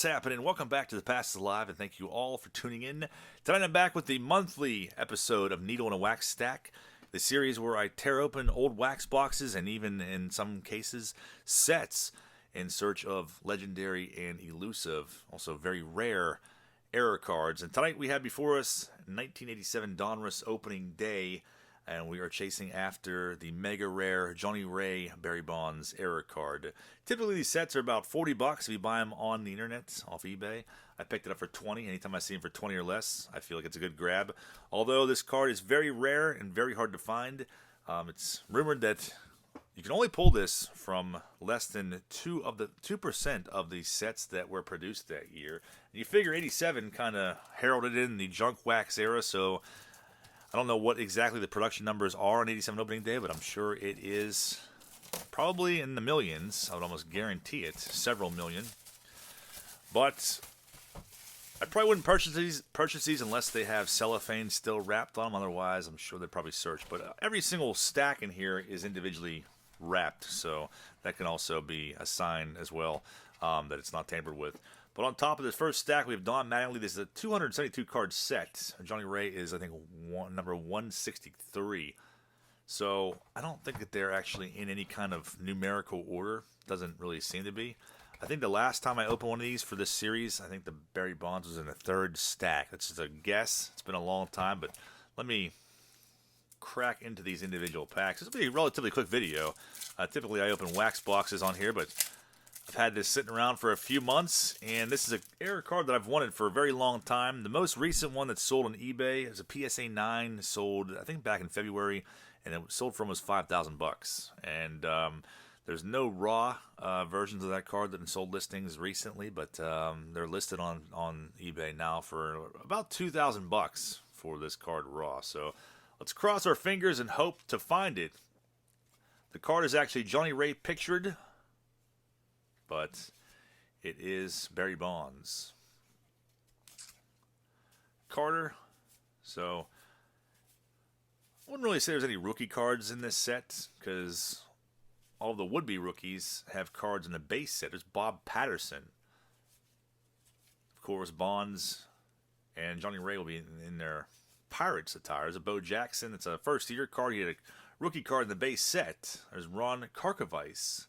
What's happening? Welcome back to The Past is Alive, and thank you all for tuning in. Tonight I'm back with the monthly episode of Needle in a Wax Stack, the series where I tear open old wax boxes and even, in some cases, sets in search of legendary and elusive, also very rare, error cards. And tonight we have before us 1987 Donruss Opening Day, and we are chasing after the mega rare Johnny Ray Barry Bonds error card. Typically these sets are about $40 if you buy them on the internet, off eBay. I picked it up for $20. Anytime I see them for $20 or less, I feel like it's a good grab. Although this card is very rare and very hard to find, it's rumored that you can only pull this from less than 2% of the sets that were produced that year. And you figure 87 kind of heralded in the junk wax era, so I don't know what exactly the production numbers are on 87 opening day, but I'm sure it is probably in the millions. I would almost guarantee it, several million. But I probably wouldn't purchase these unless they have cellophane still wrapped on them. Otherwise, I'm sure they'd probably search. But every single stack in here is individually wrapped, so that can also be a sign as well that it's not tampered with. But on top of this first stack, we have Don Mattingly. This is a 272 card set. Johnny Ray is, I think, number 163. So I don't think that they're actually in any kind of numerical order. Doesn't really seem to be. I think the last time I opened one of these for this series, I think the Barry Bonds was in the third stack. That's just a guess. It's been a long time, but let me crack into these individual packs. This will be a relatively quick video. Typically, I open wax boxes on here, but I've had this sitting around for a few months, and this is an error card that I've wanted for a very long time. The most recent one that's sold on eBay is a PSA 9, sold I think back in February, and it sold for almost $5,000. And there's no raw versions of that card that have sold listings recently, but they're listed on eBay now for about $2,000 for this card raw. So let's cross our fingers and hope to find it. The card is actually Johnny Ray pictured, but it is Barry Bonds. Carter. So I wouldn't really say there's any rookie cards in this set, because all of the would-be rookies have cards in the base set. There's Bob Patterson. Of course, Bonds and Johnny Ray will be in their Pirates attire. There's a Bo Jackson. It's a first-year card. He had a rookie card in the base set. There's Ron Karkovice.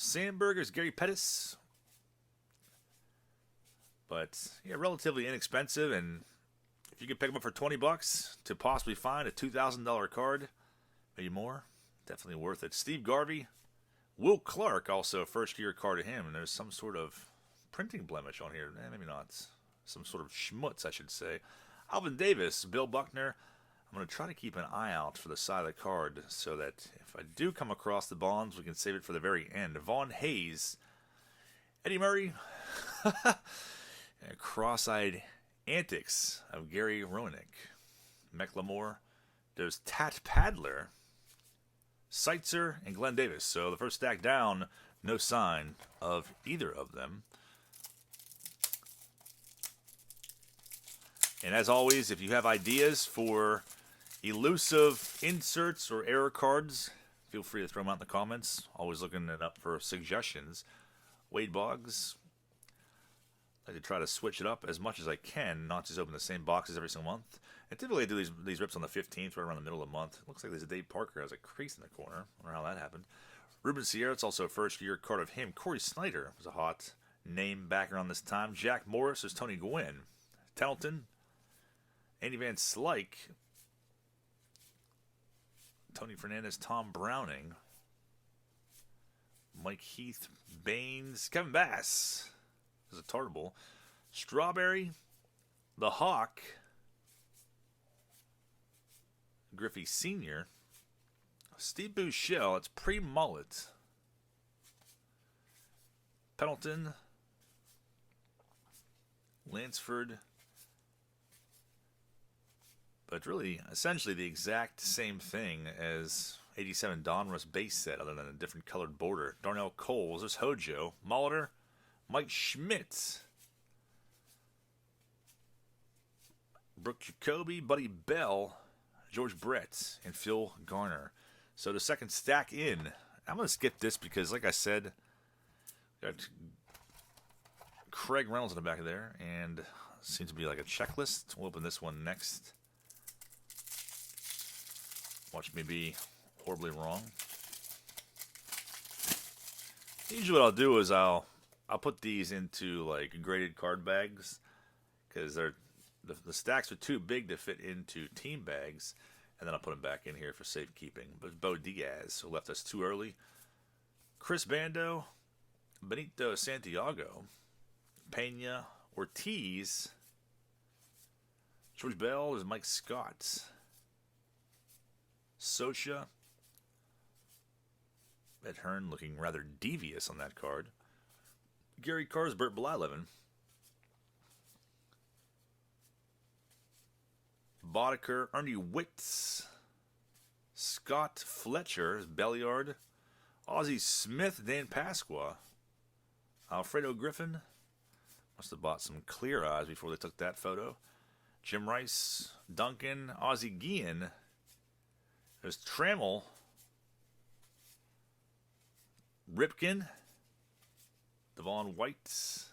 Sandberger's Gary Pettis. But, yeah, relatively inexpensive, and if you could pick them up for $20 to possibly find a $2,000 card, maybe more, definitely worth it. Steve Garvey. Will Clark, also a first-year card to him, and there's some sort of printing blemish on here. Maybe not. Some sort of schmutz, I should say. Alvin Davis, Bill Buckner. I'm going to try to keep an eye out for the side of the card so that if I do come across the Bonds, we can save it for the very end. Vaughn Hayes, Eddie Murray, and cross-eyed antics of Gary Roenick, Mecklemore. There's Tat Padler, Seitzer, and Glenn Davis. So the first stack down, no sign of either of them. And as always, if you have ideas for elusive inserts or error cards, feel free to throw them out in the comments. Always looking it up for suggestions. Wade Boggs. I like to try to switch it up as much as I can, not just open the same boxes every single month. And typically I do these rips on the 15th, right around the middle of the month. It looks like there's a Dave Parker has a crease in the corner. I don't know how that happened. Ruben Sierra, it's also a first-year card of him. Corey Snyder was a hot name back around this time. Jack Morris is Tony Gwynn. Templeton. Andy Van Slyke. Tony Fernandez, Tom Browning. Mike Heath, Baines, Kevin Bass. There's a Tartable. Strawberry. The Hawk. Griffey Sr. Steve Buechele, it's pre-mullet. Pendleton. Lansford. But really, essentially the exact same thing as 87 Donruss base set, other than a different colored border. Darnell Coles, there's Hojo, Molitor, Mike Schmidt, Brooke Jacoby, Buddy Bell, George Brett, and Phil Garner. So the second stack in. I'm going to skip this because, like I said, got Craig Reynolds in the back of there, and seems to be like a checklist. We'll open this one next. Watch me be horribly wrong. Usually what I'll do is I'll put these into like graded card bags because they're the stacks are too big to fit into team bags, and then I'll put them back in here for safekeeping. But Bo Diaz, who left us too early. Chris Bando, Benito Santiago, Pena Ortiz, George Bell, there's Mike Scott, Socha, Ed Hearn looking rather devious on that card, Gary Karsbert, Blyleven, Boddicker, Ernie Witts, Scott Fletcher, Belliard, Ozzie Smith, Dan Pasqua, Alfredo Griffin. Must have bought some clear eyes before they took that photo. Jim Rice, Duncan, Ozzie Guillen. There's Trammell, Ripken, Devon White,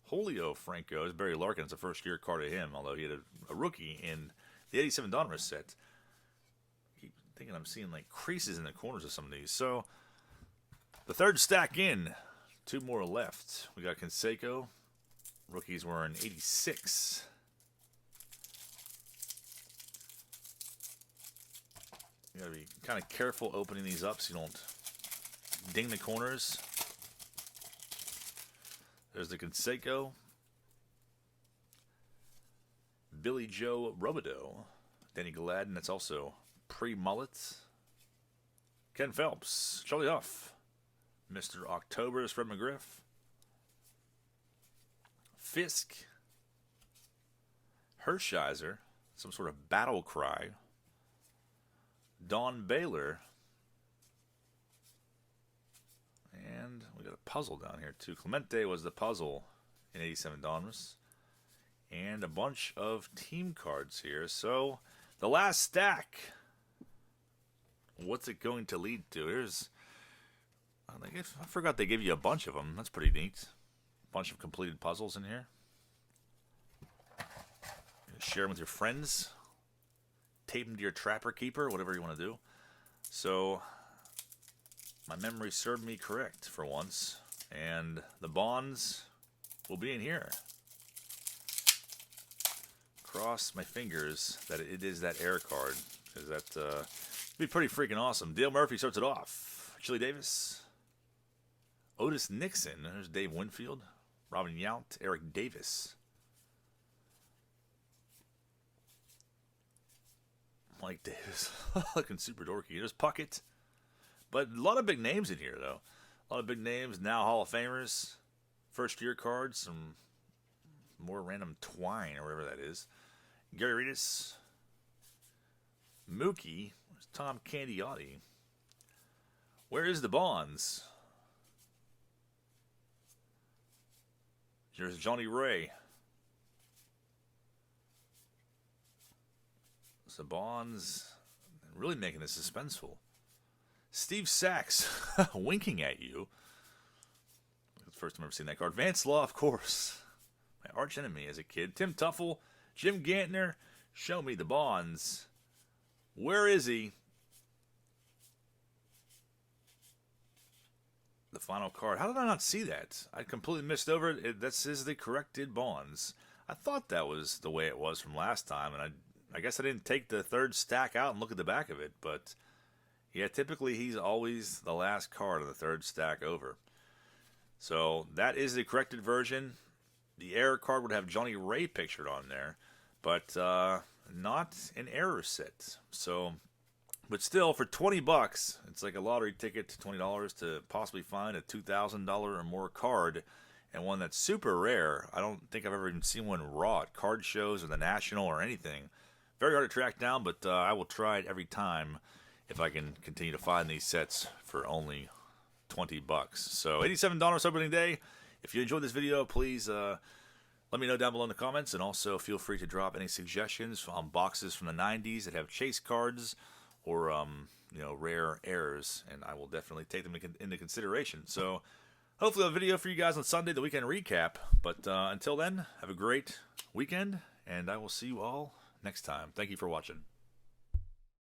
Julio Franco. There's Barry Larkin. It's a first-year card of him, although he had a rookie in the 87 Donruss set. Keep thinking I'm seeing like creases in the corners of some of these. So the third stack in. 2 more left. We got Canseco. Rookies were in 86. You gotta be kind of careful opening these up so you don't ding the corners. There's the Canseco. Billy Joe Robideau. Danny Gladden, that's also pre-mullet. Ken Phelps. Charlie Huff. Mr. October is Fred McGriff. Fisk. Hershiser. Some sort of battle cry. Don Baylor. And we got a puzzle down here too. Clemente was the puzzle in 87 Donruss. And a bunch of team cards here. So the last stack. What's it going to lead to? Here's, I forgot they gave you a bunch of them. That's pretty neat. Bunch of completed puzzles in here. Share them with your friends. Tape them to your Trapper Keeper, whatever you want to do. So my memory served me correct for once. And the bonds will be in here. Cross my fingers that it is that air card. Because that would be pretty freaking awesome. Dale Murphy starts it off. Chili Davis. Otis Nixon. There's Dave Winfield. Robin Yount. Eric Davis. Mike Davis. Looking super dorky. There's Puckett. But a lot of big names in here, though. A lot of big names. Now Hall of Famers. First year cards. Some more random twine or whatever that is. Gary Reedus. Mookie. There's Tom Candiotti. Where is the Bonds? There's Johnny Ray. The Bonds really making this suspenseful. Steve Sachs winking at you. That's the first time I've ever seen that card. Vance Law, of course. My arch enemy as a kid. Tim Tuffle. Jim Gantner. Show me the Bonds. Where is he? The final card. How did I not see that? I completely missed over it. This is the corrected Bonds. I thought that was the way it was from last time, and I guess I didn't take the third stack out and look at the back of it, but yeah, typically he's always the last card of the third stack over. So that is the corrected version. The error card would have Johnny Ray pictured on there, but not an error set. So, but still, for $20, it's like a lottery ticket to $20 to possibly find a $2,000 or more card, and one that's super rare. I don't think I've ever even seen one raw at card shows or the National or anything. Very hard to track down, but I will try it every time if I can continue to find these sets for only $20. So $87 opening day. If you enjoyed this video, please let me know down below in the comments, and also feel free to drop any suggestions on boxes from the 90s that have chase cards or rare errors, and I will definitely take them into consideration. So Hopefully a video for you guys on Sunday, the weekend recap. But until then, have a great weekend, and I will see you all next time. Thank you for watching.